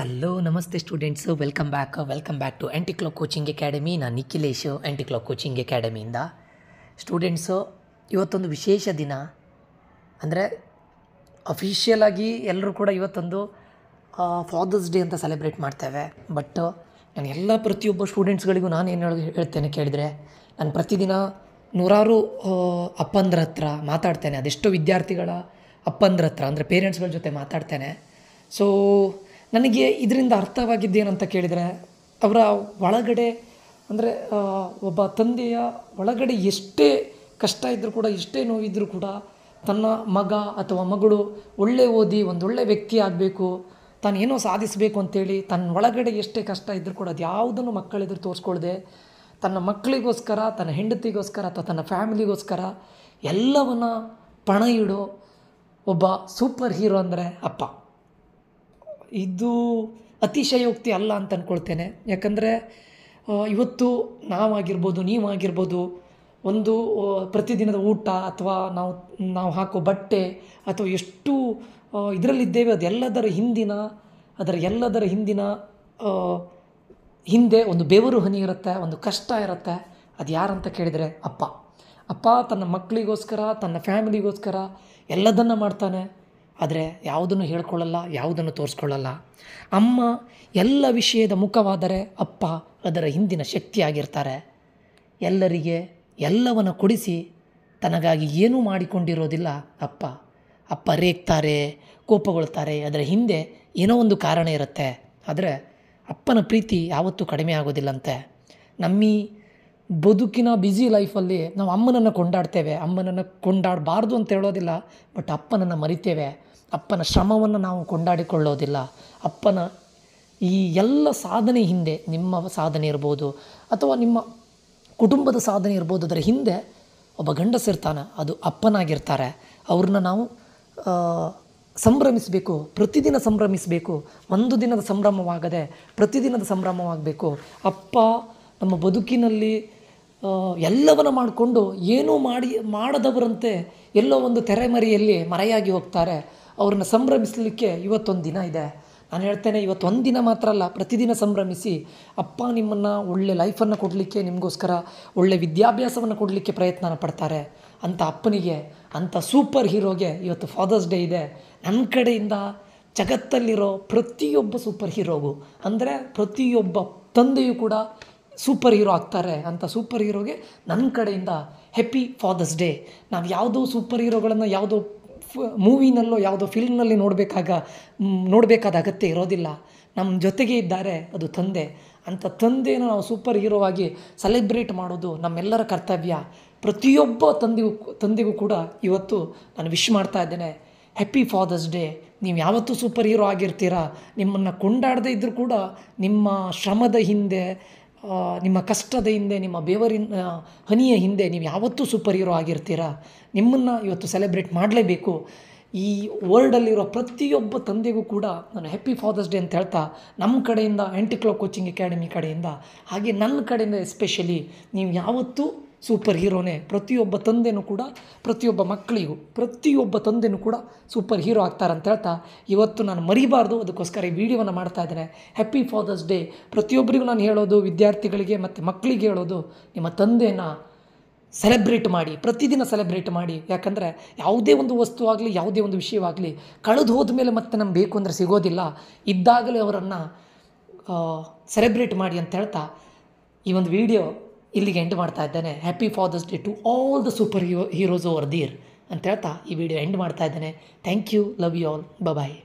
Hello ನಮಸ್ತೆ students, welcome back to anticlock coaching academy. ನಾನು Nikhilesh, ಆ್ಯಂಟಿಕ್ಲಾಕ್ coaching ಅಕಾಡೆಮಿಯಿಂದ. Students, ಇವತ್ತೊಂದು ವಿಶೇಷ ದಿನ. ಅಂದರೆ ಅಫಿಷಿಯಲಾಗಿ ಎಲ್ಲರೂ ಕೂಡ ಇವತ್ತೊಂದು ಫಾದರ್ಸ್ ಡೇ ಅಂತ ಸೆಲೆಬ್ರೇಟ್ ಮಾಡ್ತೇವೆ. ಬಟ್ ನಾನು ಎಲ್ಲ ಪ್ರತಿಯೊಬ್ಬ ಸ್ಟೂಡೆಂಟ್ಸ್ಗಳಿಗೂ ನಾನು ಏನು ಹೇಳ್ತೇನೆ ಕೇಳಿದರೆ, ನಾನು ಪ್ರತಿದಿನ ನೂರಾರು ಅಪ್ಪಂದ್ರ ಹತ್ರ ಮಾತಾಡ್ತೇನೆ. ಅದೆಷ್ಟೋ ವಿದ್ಯಾರ್ಥಿಗಳ ಅಪ್ಪಂದ್ರ ಹತ್ರ ಅಂದರೆ ಪೇರೆಂಟ್ಸ್ಗಳ ಜೊತೆ ಮಾತಾಡ್ತೇನೆ. ಸೊ ನನಗೆ ಇದರಿಂದ ಅರ್ಥವಾಗಿದ್ದೇನಂತ ಕೇಳಿದರೆ, ಅವರ ಒಳಗಡೆ ಅಂದರೆ ಒಬ್ಬ ತಂದೆಯ ಒಳಗಡೆ ಎಷ್ಟೇ ಕಷ್ಟ ಇದ್ದರೂ ಕೂಡ, ಎಷ್ಟೇ ನೋವಿದ್ದರೂ ಕೂಡ ತನ್ನ ಮಗ ಅಥವಾ ಮಗಳು ಒಳ್ಳೆ ಓದಿ ಒಂದೊಳ್ಳೆ ವ್ಯಕ್ತಿ ಆಗಬೇಕು, ತಾನು ಏನೋ ಸಾಧಿಸಬೇಕು ಅಂತೇಳಿ ತನ್ನ ಒಳಗಡೆ ಎಷ್ಟೇ ಕಷ್ಟ ಇದ್ದರೂ ಕೂಡ ಅದು ಯಾವುದನ್ನು ಮಕ್ಕಳೆದುರು ತೋರಿಸ್ಕೊಳ್ದೆ ತನ್ನ ಮಕ್ಕಳಿಗೋಸ್ಕರ, ತನ್ನ ಹೆಂಡತಿಗೋಸ್ಕರ ಅಥವಾ ತನ್ನ ಫ್ಯಾಮಿಲಿಗೋಸ್ಕರ ಎಲ್ಲವನ್ನ ಪಣ ಇಡೋ ಒಬ್ಬ ಸೂಪರ್ ಹೀರೋ ಅಂದರೆ ಅಪ್ಪ. ಇದು ಅತಿಶಯೋಕ್ತಿ ಅಲ್ಲ ಅಂತ ಅಂದ್ಕೊಳ್ತೇನೆ. ಯಾಕಂದರೆ ಇವತ್ತು ನಾವಾಗಿರ್ಬೋದು, ನೀವಾಗಿರ್ಬೋದು, ಒಂದು ಪ್ರತಿದಿನದ ಊಟ ಅಥವಾ ನಾವು ಹಾಕೋ ಬಟ್ಟೆ ಅಥವಾ ಎಷ್ಟು ಇದರಲ್ಲಿದ್ದೇವೆ, ಅದೆಲ್ಲದರ ಹಿಂದಿನ ಹಿಂದೆ ಒಂದು ಬೆವರು ಹನಿ ಇರುತ್ತೆ, ಒಂದು ಕಷ್ಟ ಇರುತ್ತೆ. ಅದು ಯಾರಂತ ಕೇಳಿದರೆ ಅಪ್ಪ ತನ್ನ ಮಕ್ಕಳಿಗೋಸ್ಕರ, ತನ್ನ ಫ್ಯಾಮಿಲಿಗೋಸ್ಕರ ಎಲ್ಲದನ್ನು ಮಾಡ್ತಾನೆ. ಆದರೆ ಯಾವುದನ್ನು ಹೇಳ್ಕೊಳ್ಳಲ್ಲ, ಯಾವುದನ್ನು ತೋರಿಸ್ಕೊಳ್ಳಲ್ಲ. ಅಮ್ಮ ಎಲ್ಲ ವಿಷಯದ ಮುಖವಾದರೆ ಅಪ್ಪ ಅದರ ಹಿಂದಿನ ಶಕ್ತಿಯಾಗಿರ್ತಾರೆ. ಎಲ್ಲರಿಗೆ ಎಲ್ಲವನ್ನು ಕೊಡಿಸಿ ತನಗಾಗಿ ಏನೂ ಮಾಡಿಕೊಂಡಿರೋದಿಲ್ಲ ಅಪ್ಪ ರೇಗ್ತಾರೆ, ಕೋಪಗೊಳ್ತಾರೆ. ಅದರ ಹಿಂದೆ ಏನೋ ಒಂದು ಕಾರಣ ಇರುತ್ತೆ. ಆದರೆ ಅಪ್ಪನ ಪ್ರೀತಿ ಯಾವತ್ತೂ ಕಡಿಮೆ ಆಗೋದಿಲ್ಲಂತೆ. ನಮ್ಮ ಬದುಕಿನ ಬ್ಯುಸಿ ಲೈಫಲ್ಲಿ ನಾವು ಅಮ್ಮನನ್ನು ಕೊಂಡಾಡ್ತೇವೆ. ಅಮ್ಮನನ್ನು ಕೊಂಡಾಡಬಾರ್ದು ಅಂತ ಹೇಳೋದಿಲ್ಲ, ಬಟ್ ಅಪ್ಪನನ್ನು ಮರಿತೇವೆ. ಅಪ್ಪನ ಶ್ರಮವನ್ನು ನಾವು ಕೊಂಡಾಡಿಕೊಳ್ಳೋದಿಲ್ಲ. ಅಪ್ಪನ ಈ ಎಲ್ಲ ಸಾಧನೆ ಹಿಂದೆ, ನಿಮ್ಮ ಸಾಧನೆ ಇರ್ಬೋದು ಅಥವಾ ನಿಮ್ಮ ಕುಟುಂಬದ ಸಾಧನೆ ಇರ್ಬೋದು, ಅದರ ಹಿಂದೆ ಒಬ್ಬ ಗಂಡಸಿರ್ತಾನೆ, ಅದು ಅಪ್ಪನಾಗಿರ್ತಾರೆ. ಅವ್ರನ್ನ ನಾವು ಸಂಭ್ರಮಿಸಬೇಕು, ಪ್ರತಿದಿನ ಸಂಭ್ರಮಿಸಬೇಕು. ಒಂದು ದಿನದ ಸಂಭ್ರಮವಾಗದೆ ಪ್ರತಿದಿನದ ಸಂಭ್ರಮವಾಗಬೇಕು. ಅಪ್ಪ ನಮ್ಮ ಬದುಕಿನಲ್ಲಿ ಎಲ್ಲವನ್ನು ಮಾಡಿಕೊಂಡು ಏನೂ ಮಾಡದವರಂತೆ ಎಲ್ಲೋ ಒಂದು ತೆರೆಮರೆಯಲ್ಲಿ ಮರೆಯಾಗಿ ಹೋಗ್ತಾರೆ. ಅವ್ರನ್ನ ಸಂಭ್ರಮಿಸಲಿಕ್ಕೆ ಇವತ್ತೊಂದು ದಿನ ಇದೆ. ನಾನು ಹೇಳ್ತೇನೆ, ಇವತ್ತೊಂದು ದಿನ ಮಾತ್ರ ಅಲ್ಲ, ಪ್ರತಿದಿನ ಸಂಭ್ರಮಿಸಿ. ಅಪ್ಪ ನಿಮ್ಮನ್ನು ಒಳ್ಳೆ ಲೈಫನ್ನು ಕೊಡಲಿಕ್ಕೆ, ನಿಮಗೋಸ್ಕರ ಒಳ್ಳೆ ವಿದ್ಯಾಭ್ಯಾಸವನ್ನು ಕೊಡಲಿಕ್ಕೆ ಪ್ರಯತ್ನ ಪಡ್ತಾರೆ. ಅಂಥ ಅಪ್ಪನಿಗೆ, ಅಂಥ ಸೂಪರ್ ಹೀರೋಗೆ ಇವತ್ತು ಫಾದರ್ಸ್ ಡೇ ಇದೆ. ನನ್ನ ಕಡೆಯಿಂದ ಜಗತ್ತಲ್ಲಿರೋ ಪ್ರತಿಯೊಬ್ಬ ಸೂಪರ್ ಹೀರೋಗೂ, ಅಂದರೆ ಪ್ರತಿಯೊಬ್ಬ ತಂದೆಯೂ ಕೂಡ ಸೂಪರ್ ಹೀರೋ ಆಗ್ತಾರೆ. ಅಂಥ ಸೂಪರ್ ಹೀರೋಗೆ ನನ್ನ ಕಡೆಯಿಂದ ಹ್ಯಾಪಿ ಫಾದರ್ಸ್ ಡೇ. ನಾವು ಯಾವುದೋ ಸೂಪರ್ ಹೀರೋಗಳನ್ನು ಯಾವುದೋ ಮೂವಿನಲ್ಲೋ ಯಾವುದೋ ಫಿಲ್ಮ್ನಲ್ಲಿ ನೋಡಬೇಕಾದ ಅಗತ್ಯ ಇರೋದಿಲ್ಲ. ನಮ್ಮ ಜೊತೆಗೆ ಇದ್ದಾರೆ, ಅದು ತಂದೆ. ಅಂಥ ತಂದೆನ ನಾವು ಸೂಪರ್ ಹೀರೋ ಆಗಿ ಸೆಲೆಬ್ರೇಟ್ ಮಾಡೋದು ನಮ್ಮೆಲ್ಲರ ಕರ್ತವ್ಯ. ಪ್ರತಿಯೊಬ್ಬ ತಂದೆಗೂ ಕೂಡ ಇವತ್ತು ನಾನು ವಿಶ್ ಮಾಡ್ತಾ ಇದ್ದೇನೆ, ಹ್ಯಾಪಿ ಫಾದರ್ಸ್ ಡೇ. ನೀವು ಯಾವತ್ತೂ ಸೂಪರ್ ಹೀರೋ ಆಗಿರ್ತೀರಾ. ನಿಮ್ಮನ್ನು ಕೊಂಡಾಡದೇ ಇದ್ದರೂ ಕೂಡ ನಿಮ್ಮ ಶ್ರಮದ ಹಿಂದೆ, ನಿಮ್ಮ ಕಷ್ಟದ ಹಿಂದೆ, ನಿಮ್ಮ ಬೆವರಿನ ಹನಿಯ ಹಿಂದೆ ನೀವು ಯಾವತ್ತೂ ಸೂಪರ್ ಹೀರೋ ಆಗಿರ್ತೀರ. ನಿಮ್ಮನ್ನು ಇವತ್ತು ಸೆಲೆಬ್ರೇಟ್ ಮಾಡಲೇಬೇಕು. ಈ ವರ್ಲ್ಡಲ್ಲಿರೋ ಪ್ರತಿಯೊಬ್ಬ ತಂದೆಗೂ ಕೂಡ ನಾನು ಹ್ಯಾಪಿ ಫಾದರ್ಸ್ ಡೇ ಅಂತ ಹೇಳ್ತಾ, ನಮ್ಮ ಕಡೆಯಿಂದ ಆ್ಯಂಟಿಕ್ಲಾಕ್ ಕೋಚಿಂಗ್ ಅಕಾಡೆಮಿ ಕಡೆಯಿಂದ, ಹಾಗೆ ನನ್ನ ಕಡೆಯಿಂದ ಎಸ್ಪೆಷಲಿ ನೀವು ಯಾವತ್ತೂ ಸೂಪರ್ ಹೀರೋನೇ. ಪ್ರತಿಯೊಬ್ಬ ತಂದೆನೂ ಕೂಡ, ಪ್ರತಿಯೊಬ್ಬ ಮಕ್ಕಳಿಗೂ ಪ್ರತಿಯೊಬ್ಬ ತಂದೆನೂ ಕೂಡ ಸೂಪರ್ ಹೀರೋ ಆಗ್ತಾರಂತ ಹೇಳ್ತಾ, ಇವತ್ತು ನಾನು ಮರಿಬಾರ್ದು, ಅದಕ್ಕೋಸ್ಕರ ಈ ವಿಡಿಯೋವನ್ನು ಮಾಡ್ತಾ ಇದ್ದೇನೆ. Happy Father's day. ಪ್ರತಿಯೊಬ್ಬರಿಗೂ ನಾನು ಹೇಳೋದು, ವಿದ್ಯಾರ್ಥಿಗಳಿಗೆ ಮತ್ತು ಮಕ್ಕಳಿಗೆ ಹೇಳೋದು, ನಿಮ್ಮ ತಂದೆನ ಸೆಲೆಬ್ರೇಟ್ ಮಾಡಿ, ಪ್ರತಿದಿನ ಸೆಲೆಬ್ರೇಟ್ ಮಾಡಿ. ಯಾಕಂದರೆ ಯಾವುದೇ ಒಂದು ವಸ್ತು ಆಗಲಿ, ಯಾವುದೇ ಒಂದು ವಿಷಯವಾಗಲಿ ಕಳೆದು ಹೋದ ಮೇಲೆ ಮತ್ತೆ ನಮ್ಗೆ ಬೇಕು ಅಂದರೆ ಸಿಗೋದಿಲ್ಲ. ಇದ್ದಾಗಲೇ ಅವರನ್ನು ಸೆಲೆಬ್ರೇಟ್ ಮಾಡಿ ಅಂತ ಹೇಳ್ತಾ ಈ ಒಂದು ವಿಡಿಯೋ ಇಲ್ಲಿಗೆ ಎಂಡ್ ಮಾಡ್ತಾ ಇದ್ದೇನೆ. Happy Father's Day to all the super heroes over there ಅಂತ ಹೇಳ್ತಾ ಈ ವಿಡಿಯೋ ಎಂಡ್ ಮಾಡ್ತಾ ಇದ್ದೇನೆ. Thank you, love you all, bye.